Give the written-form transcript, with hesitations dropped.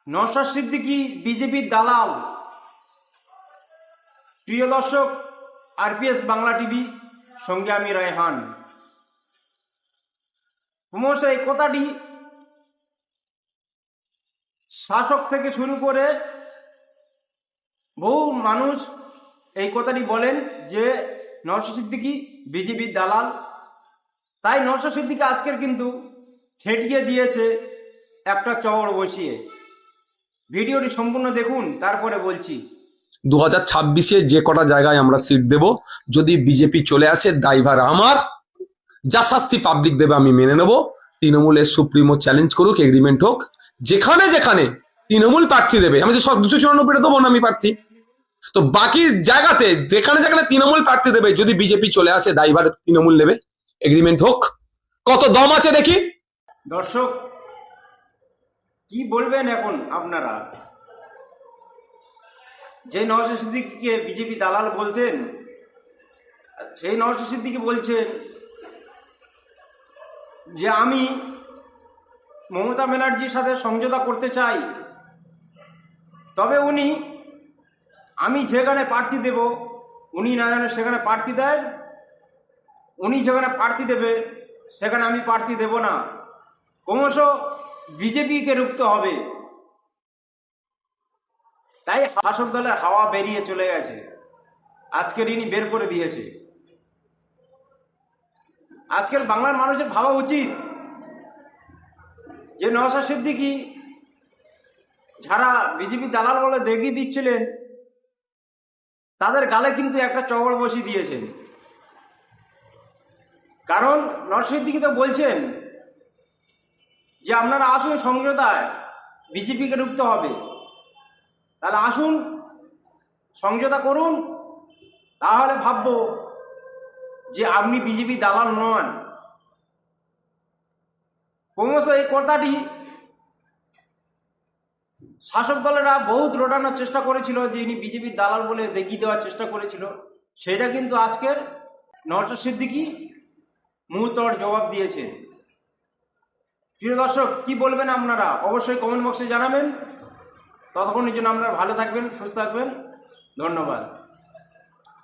নওশাদ সিদ্দিকী বিজেপির দালাল। প্রিয় দর্শক, আরপিএস বাংলা টিভি সঙ্গে আমি রায়হান। ক্রমশ এই কথাটি শাসক থেকে শুরু করে বহু মানুষ এই কথাটি বলেন যে নওশাদ সিদ্দিকী বিজেপির দালাল। তাই নওশাদ সিদ্দিকী আজকের কিন্তু ঠেটিয়ে দিয়েছে একটা চওড় বসিয়ে। ভিডিওটি সম্পূর্ণ দেখুন, তারপরে বলছি। 2026-এ যে কটা জায়গায় আমরা সিট দেব, যদি বিজেপি চলে আসে দায়ভার আমার, যা শাস্তি পাবলিক দেবে আমি মেনে নেব। তৃণমূলের সুপ্রিমো চ্যালেঞ্জ করুক, এগ্রিমেন্ট হোক। যেখানে যেখানে তৃণমূল প্রার্থী দেবে, আমি তো সব 294টা দেবো না আমি প্রার্থী, তো বাকি জায়গাতে যেখানে যেখানে তৃণমূল প্রার্থী দেবে, যদি বিজেপি চলে আসে দায়ভার তৃণমূল নেবে, এগ্রিমেন্ট হোক। কত দম আছে দেখি। দর্শক, কি বলবেন এখন আপনারা? যে নওশাদ সিদ্দিকীকে বিজেপি দালাল বলতেন, সেই নওশাদ সিদ্দিকী বলছেন যে আমি মমতা ব্যানার্জির সাথে সমঝোতা করতে চাই, তবে আমি যেখানে প্রার্থী দেব উনি না জানে সেখানে প্রার্থী দেন, উনি যেখানে প্রার্থী দেবে সেখানে আমি প্রার্থী দেব না। ক্রমশ বিজেপিকে রুখতে হবে। তাই শাসক দলের হাওয়া বেরিয়ে চলে গেছে, আজকের ইনি বের করে দিয়েছে। আজকের বাংলার মানুষের ভাবা উচিত যে নওশাদ সিদ্দিকী যারা বিজেপি দালাল বলে দেখিয়ে দিচ্ছিলেন, তাদের গালে কিন্তু একটা চড় বসিয়ে দিয়েছেন। কারণ নওশাদ সিদ্দিকী তো বলছেন যে আপনারা আসুন সমঝোতায়, বিজেপিকে রুখতে হবে। তাহলে আসুন সমঝোতা করুন, তাহলে ভাববো যে আপনি বিজেপি দালাল নন। ক্রমশ এই কথাটি শাসক দলেরা বহুত রটানোর চেষ্টা করেছিল, যে ইনি বিজেপির দালাল বলে দেখিয়ে দেওয়ার চেষ্টা করেছিল। সেটা কিন্তু আজকের নওশাদ সিদ্দিকী মুহূর্তর জবাব দিয়েছে। প্রিয় দর্শক, কি বলবেন আপনারা অবশ্যই কমেন্ট বক্সে জানাবেন। ততক্ষণের জন্য আপনারা ভালো থাকবেন, সুস্থ থাকবেন। ধন্যবাদ।